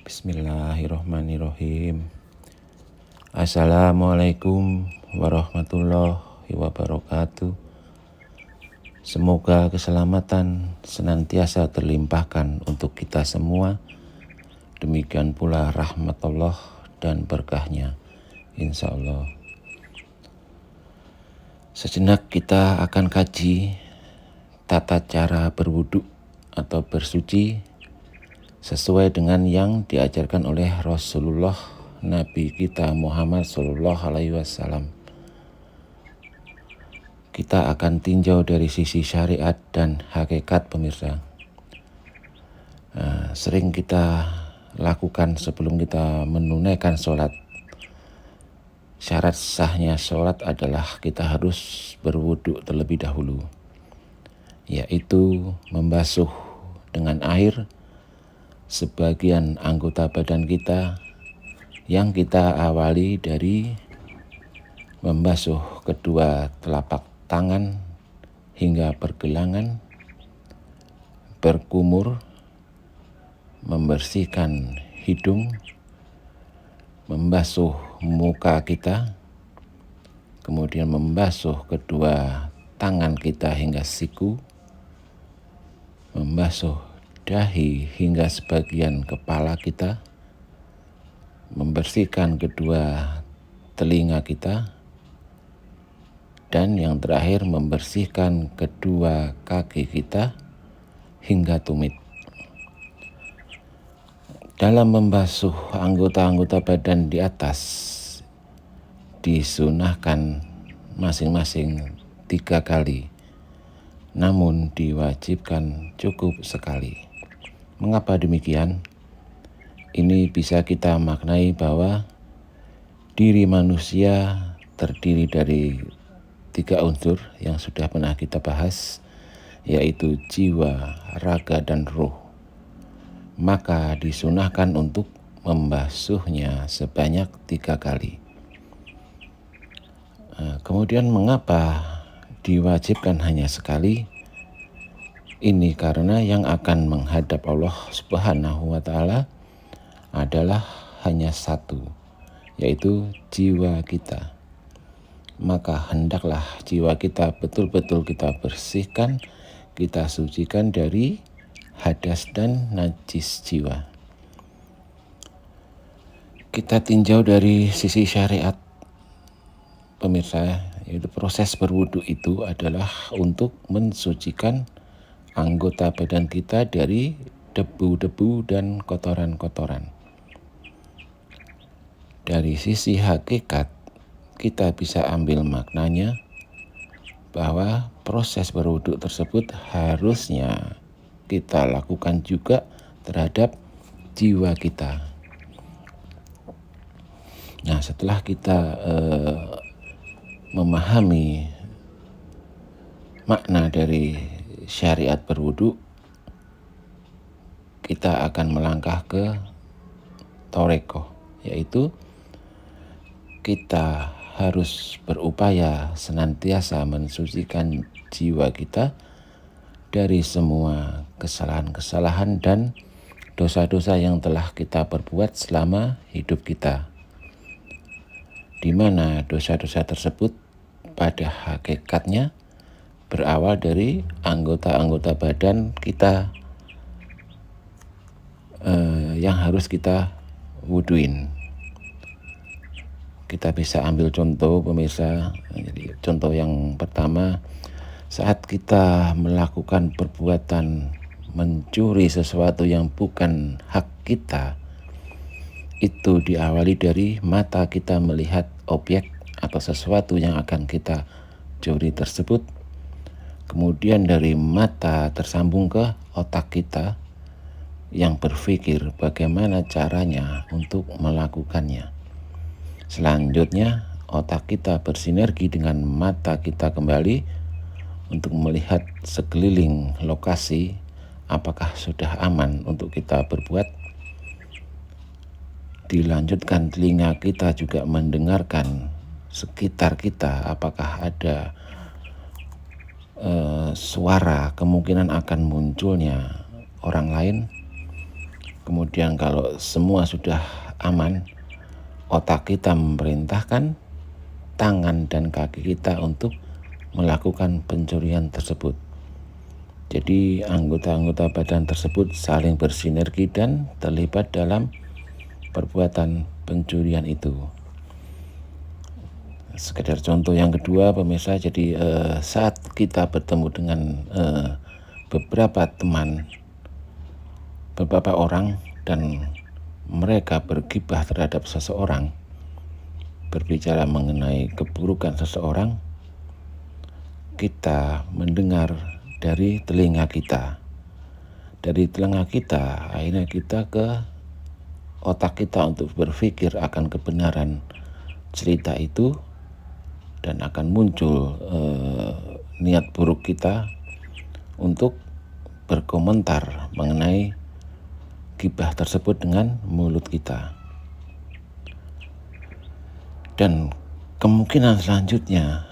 Bismillahirrahmanirrahim. Assalamualaikum warahmatullahi wabarakatuh. Semoga keselamatan senantiasa terlimpahkan untuk kita semua. Demikian pula rahmat Allah dan berkahnya, insya Allah. Sejenak kita akan kaji tata cara berwudu atau bersuci sesuai dengan yang diajarkan oleh Rasulullah Nabi kita Muhammad SAW. Kita akan tinjau dari sisi syariat dan hakikat, pemirsa. Sering kita lakukan sebelum kita menunaikan sholat. Syarat sahnya sholat adalah kita harus berwudu terlebih dahulu, yaitu membasuh dengan air sebagian anggota badan kita, yang kita awali dari membasuh kedua telapak tangan hingga pergelangan, berkumur, membersihkan hidung, membasuh muka kita, kemudian membasuh kedua tangan kita hingga siku, membasuh dahi hingga sebagian kepala kita, membersihkan kedua telinga kita, dan yang terakhir membersihkan kedua kaki kita hingga tumit. Dalam membasuh anggota-anggota badan di atas disunahkan masing-masing 3 kali, namun diwajibkan cukup sekali. Mengapa demikian? Ini bisa kita maknai bahwa diri manusia terdiri dari 3 unsur yang sudah pernah kita bahas, yaitu jiwa, raga, dan ruh. Maka disunahkan untuk membasuhnya sebanyak 3 kali. Kemudian mengapa diwajibkan hanya sekali? Ini karena yang akan menghadap Allah Subhanahu wa Ta'ala adalah hanya satu, yaitu jiwa kita. Maka hendaklah jiwa kita betul-betul kita bersihkan, kita sucikan dari hadas dan najis jiwa. Kita tinjau dari sisi syariat, pemirsa, yaitu proses berwudu itu adalah untuk mensucikan anggota badan kita dari debu-debu dan kotoran-kotoran. Dari sisi hakikat, kita bisa ambil maknanya bahwa proses berwudu tersebut harusnya kita lakukan juga terhadap jiwa kita. Nah, setelah kita memahami makna dari syariat berwudu, kita akan melangkah ke thoreko, yaitu kita harus berupaya senantiasa mensucikan jiwa kita dari semua kesalahan-kesalahan dan dosa-dosa yang telah kita perbuat selama hidup kita, di mana dosa-dosa tersebut pada hakikatnya berawal dari anggota-anggota badan kita yang harus kita wuduin. Kita bisa ambil contoh, pemirsa. Jadi contoh yang pertama, saat kita melakukan perbuatan mencuri sesuatu yang bukan hak kita, itu diawali dari mata kita melihat objek atau sesuatu yang akan kita curi tersebut. Kemudian dari mata tersambung ke otak kita yang berpikir bagaimana caranya untuk melakukannya. Selanjutnya otak kita bersinergi dengan mata kita kembali untuk melihat sekeliling lokasi apakah sudah aman untuk kita berbuat. Dilanjutkan telinga kita juga mendengarkan sekitar kita apakah ada suara kemungkinan akan munculnya orang lain. Kemudian kalau semua sudah aman, otak kita memerintahkan tangan dan kaki kita untuk melakukan pencurian tersebut. Jadi anggota-anggota badan tersebut saling bersinergi dan terlibat dalam perbuatan pencurian itu. Sekedar contoh yang kedua pemirsa, jadi saat kita bertemu dengan beberapa teman, beberapa orang, dan mereka bergibah terhadap seseorang, berbicara mengenai keburukan seseorang, kita mendengar dari telinga kita. Dari telinga kita, akhirnya kita ke otak kita untuk berpikir akan kebenaran cerita itu, dan akan muncul niat buruk kita untuk berkomentar mengenai gibah tersebut dengan mulut kita. Dan kemungkinan selanjutnya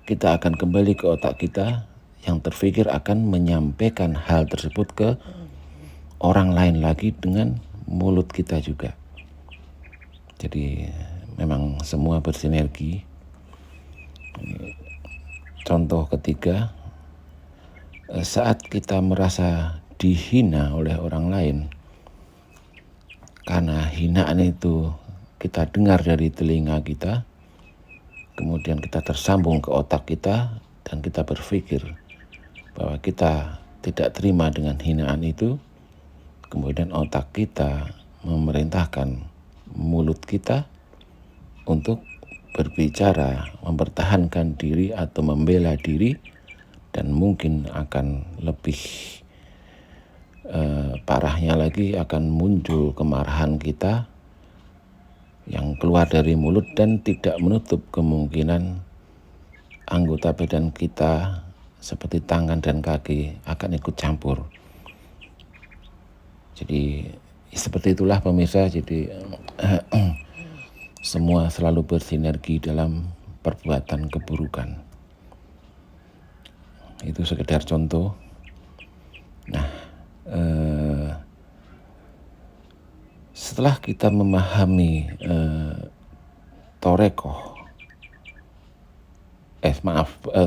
kita akan kembali ke otak kita yang terpikir akan menyampaikan hal tersebut ke orang lain lagi dengan mulut kita juga. Jadi memang semua bersinergi. Contoh ketiga, saat kita merasa dihina oleh orang lain, karena hinaan itu kita dengar dari telinga kita, kemudian kita tersambung ke otak kita, dan kita berpikir bahwa kita tidak terima dengan hinaan itu. Kemudian otak kita memerintahkan mulut kita untuk berbicara, mempertahankan diri atau membela diri, dan mungkin akan lebih parahnya lagi akan muncul kemarahan kita yang keluar dari mulut, dan tidak menutup kemungkinan anggota badan kita seperti tangan dan kaki akan ikut campur. Jadi seperti itulah pemirsa, jadi semua selalu bersinergi dalam perbuatan keburukan. Itu sekedar contoh. Nah, setelah kita memahami torekoh,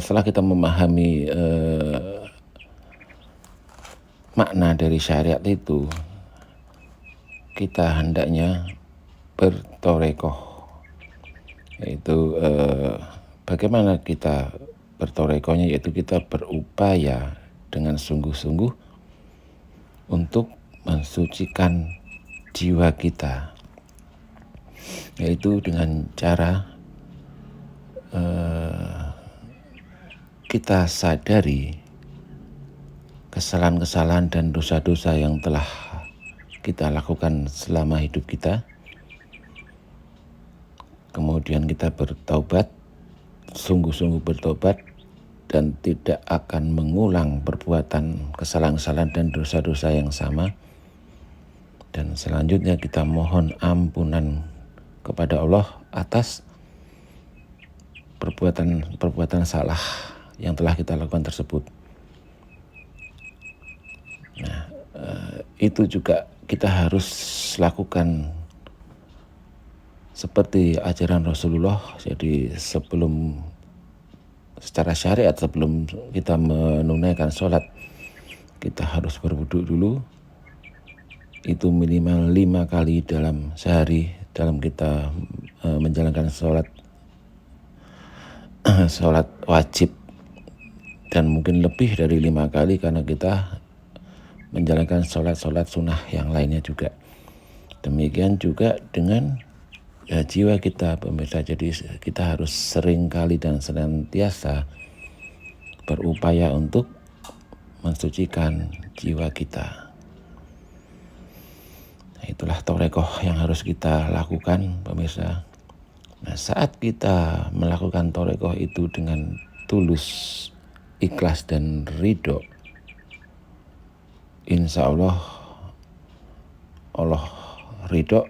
setelah kita memahami makna dari syariat itu, kita hendaknya bertorekoh, yaitu bagaimana kita bertorekohnya, yaitu kita berupaya dengan sungguh-sungguh untuk mensucikan jiwa kita, yaitu dengan cara kita sadari kesalahan-kesalahan dan dosa-dosa yang telah kita lakukan selama hidup kita. Kemudian kita bertaubat, sungguh-sungguh bertobat, dan tidak akan mengulang perbuatan kesalahan-kesalahan dan dosa-dosa yang sama. Dan selanjutnya kita mohon ampunan kepada Allah atas perbuatan salah yang telah kita lakukan tersebut. Nah, itu juga kita harus lakukan seperti ajaran Rasulullah. Jadi secara syariat, sebelum kita menunaikan sholat, kita harus berwudu dulu. Itu minimal 5 kali dalam sehari, dalam kita menjalankan sholat wajib, dan mungkin lebih dari 5 kali karena kita menjalankan sholat sunnah yang lainnya juga. Demikian juga dengan jiwa kita pemirsa. Jadi kita harus sering kali dan senantiasa berupaya untuk mensucikan jiwa kita. Nah, itulah torekoh yang harus kita lakukan pemirsa. Nah, saat kita melakukan torekoh itu dengan tulus, ikhlas, dan ridho, insya Allah ridho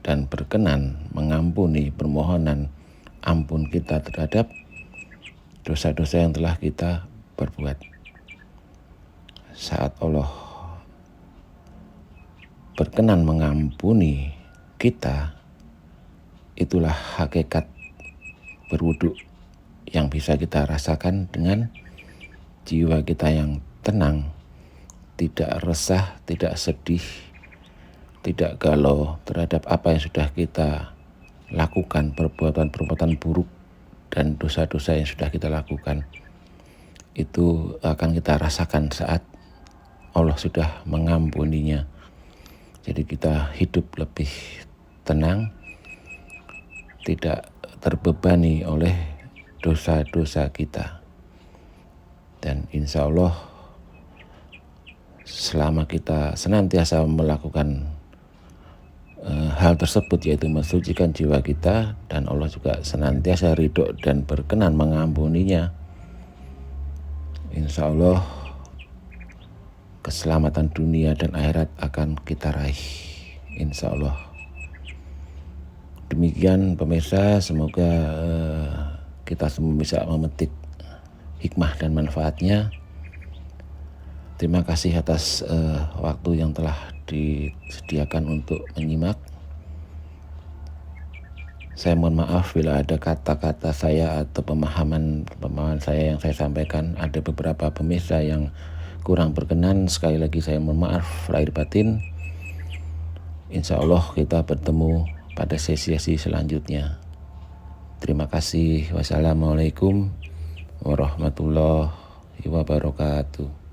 dan berkenan mengampuni permohonan ampun kita terhadap dosa-dosa yang telah kita perbuat. Saat Allah berkenan mengampuni kita, itulah hakikat berwudu yang bisa kita rasakan dengan jiwa kita yang tenang, tidak resah, tidak sedih, tidak galau terhadap apa yang sudah kita lakukan, perbuatan-perbuatan buruk dan dosa-dosa yang sudah kita lakukan. Itu akan kita rasakan saat Allah sudah mengampuninya. Jadi kita hidup lebih tenang, tidak terbebani oleh dosa-dosa kita. Dan insya Allah selama kita senantiasa melakukan hal tersebut, yaitu mensucikan jiwa kita, dan Allah juga senantiasa ridho dan berkenan mengampuninya, insya Allah keselamatan dunia dan akhirat akan kita raih, insya Allah. Demikian pemirsa, semoga kita semua bisa memetik hikmah dan manfaatnya. Terima kasih atas waktu yang telah disediakan untuk menyimak. Saya mohon maaf bila ada kata-kata saya atau pemahaman saya yang saya sampaikan ada beberapa pemirsa yang kurang berkenan. Sekali lagi saya mohon maaf lahir batin. Insya Allah kita bertemu pada sesi-sesi selanjutnya. Terima kasih. Wassalamualaikum warahmatullahi wabarakatuh.